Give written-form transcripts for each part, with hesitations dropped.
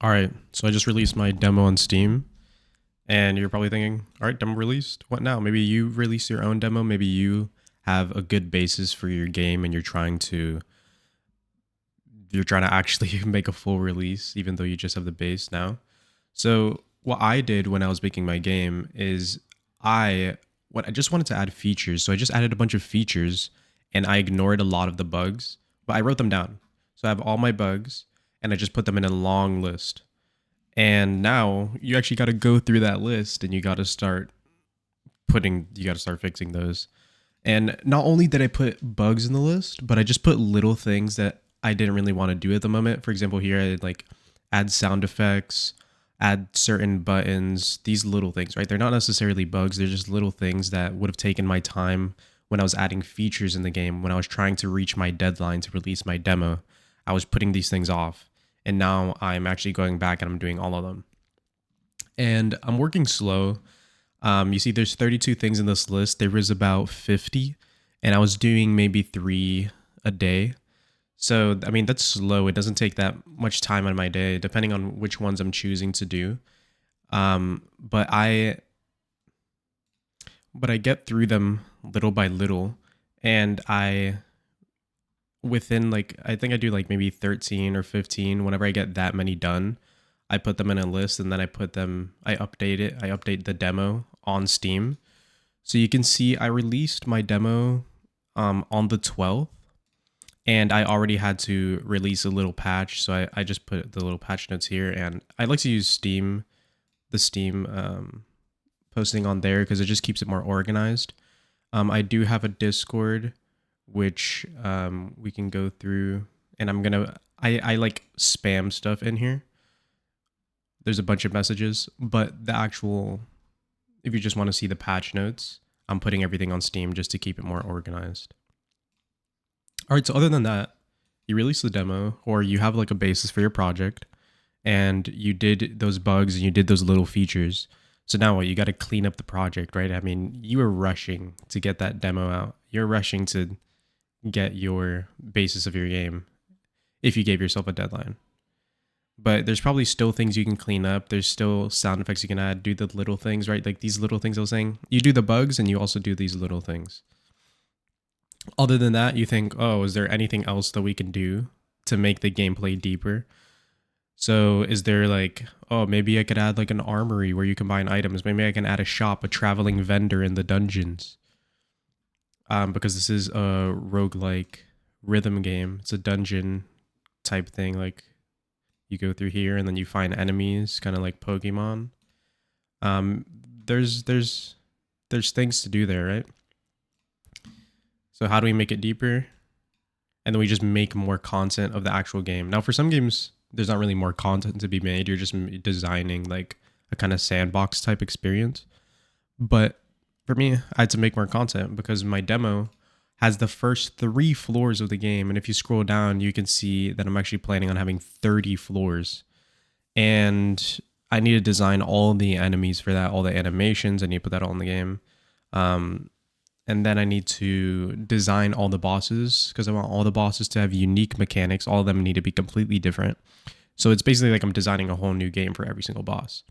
All right, so I just released my demo on Steam, and you're probably thinking, all right, demo released. What now? Maybe you release your own demo. Maybe you have a good basis for your game, and you're trying to actually make a full release, even though you just have the base now. So what I did when I was making my game is I just wanted to add features. So I just added a bunch of features, and I ignored a lot of the bugs, but I wrote them down. So I have all my bugs, and I just put them in a long list. And now you actually got to go through that list and you got to start fixing those. And not only did I put bugs in the list, but I just put little things that I didn't really want to do at the moment. For example, here I like add sound effects, add certain buttons, these little things, right? They're not necessarily bugs, they're just little things that would have taken my time when I was adding features in the game, when I was trying to reach my deadline to release my demo. I was putting these things off. And now I'm actually going back and I'm doing all of them. And I'm working slow. You see, there's 32 things in this list. There was about 50, and I was doing maybe 3 a day. So, I mean, that's slow. It doesn't take that much time on my day, depending on which ones I'm choosing to do. But I get through them little by little, and within like I think I do like maybe 13 or 15. Whenever I get that many done, I put them in a list, and then I update it. I update the demo on Steam. So you can see I released my demo on the 12th, and I already had to release a little patch. So I just put the little patch notes here, and I like to use the Steam posting on there because it just keeps it more organized. I do have a Discord, which we can go through, and I like spam stuff in here. There's a bunch of messages, but if you just want to see the patch notes, I'm putting everything on Steam just to keep it more organized. All right, so other than that, you release the demo, or you have like a basis for your project, and you did those bugs and you did those little features. So now what? You got to clean up the project, right? I mean, you were rushing to get that demo out. You're rushing to get your basis of your game if you gave yourself a deadline. But there's probably still things you can clean up. There's still sound effects you can add, do the little things, right? Like these little things I was saying. You do the bugs and you also do these little things. Other than that, you think, oh, is there anything else that we can do to make the gameplay deeper? So is there like, oh, maybe I could add like an armory where you combine items. Maybe I can add a shop, a traveling vendor in the dungeons. Because this is a roguelike rhythm game. It's a dungeon type thing. Like you go through here and then you find enemies, kind of like Pokemon. Um, there's things to do there, right? So how do we make it deeper? And then we just make more content of the actual game. Now, for some games, there's not really more content to be made. You're just designing like a kind of sandbox type experience. But for me, I had to make more content because my demo has the first 3 floors of the game. And if you scroll down, you can see that I'm actually planning on having 30 floors. And I need to design all the enemies for that, all the animations. I need to put that all in the game. And then I need to design all the bosses because I want all the bosses to have unique mechanics. All of them need to be completely different. So it's basically like I'm designing a whole new game for every single boss.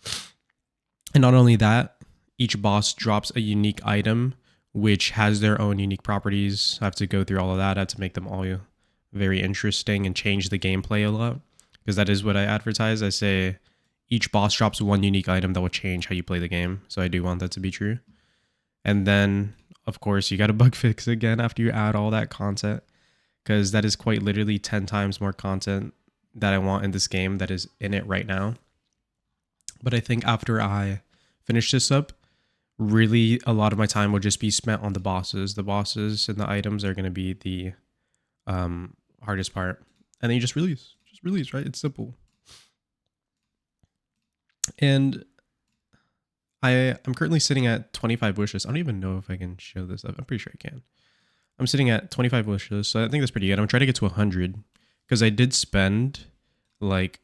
And not only that, each boss drops a unique item which has their own unique properties. I have to go through all of that. I have to make them all very interesting and change the gameplay a lot because that is what I advertise. I say each boss drops one unique item that will change how you play the game. So I do want that to be true. And then, of course, you got to bug fix again after you add all that content because that is quite literally 10 times more content that I want in this game that is in it right now. But I think after I finish this up, really a lot of my time will just be spent on the bosses. The bosses and the items are going to be the hardest part. And then you just release. Just release, right? It's simple. And I'm currently sitting at 25 wishes. I don't even know if I can show this up. I'm pretty sure I can. I'm sitting at 25 wishes, so I think that's pretty good. I'm trying to get to 100 because I did spend like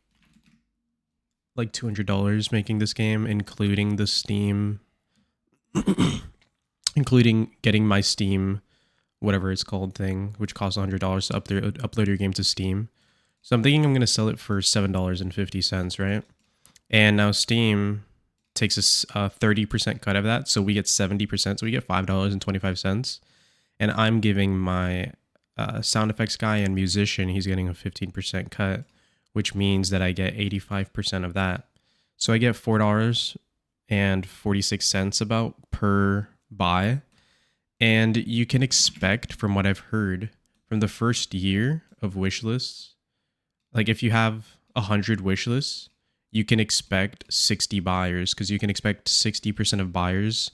$200 making this game, including the Steam, including getting my Steam, whatever it's called thing, which costs $100 to upload your game to Steam. So I'm thinking I'm going to sell it for $7.50, right? And now Steam takes a 30% cut of that. So we get 70%. So we get $5.25. And I'm giving my sound effects guy and musician, he's getting a 15% cut, which means that I get 85% of that. So I get $4.46 about per buy. And you can expect, from what I've heard, from the first year of wish lists, like if you have 100 wish lists, you can expect 60 buyers, because you can expect 60% of buyers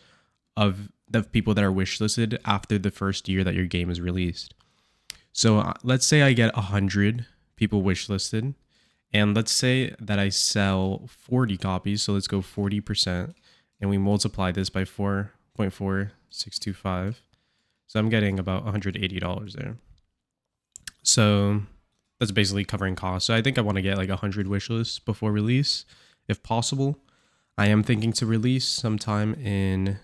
of the people that are wish listed after the first year that your game is released. So let's say I get 100 people wish listed, and let's say that I sell 40 copies. So let's go 40%, and we multiply this by 4.4625. So I'm getting about $180 there. So that's basically covering costs. So I think I want to get like 100 wish lists before release, if possible. I am thinking to release sometime in,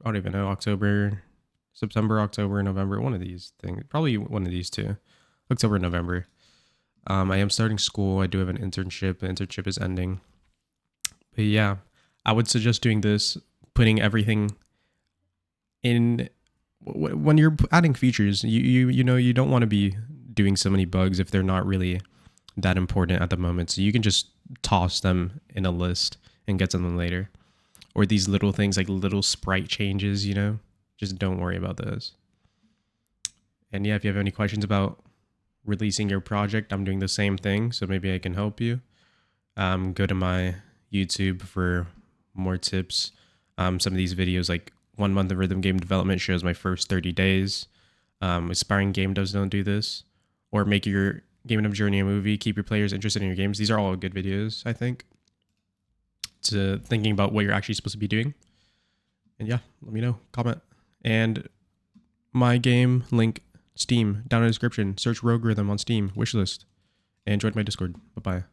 I don't even know, October, September, October, November, one of these things. Probably one of these two, October, November. I am starting school. I do have an internship. The internship is ending. But yeah, I would suggest doing this, putting everything in. When you're adding features, you know, you don't want to be doing so many bugs if they're not really that important at the moment. So you can just toss them in a list and get to them later. Or these little things like little sprite changes, you know, just don't worry about those. And yeah, if you have any questions about releasing your project, I'm doing the same thing. So maybe I can help you. Go to my YouTube for more tips. Some of these videos, like 1 month of rhythm game development, shows my first 30 days. Aspiring game devs don't do this. Or make your game dev journey a movie. Keep your players interested in your games. These are all good videos, I think, to thinking about what you're actually supposed to be doing. And yeah, let me know. Comment. And my game link, Steam, down in the description. Search Rogue Rhythm on Steam, wishlist. And join my Discord. Bye-bye.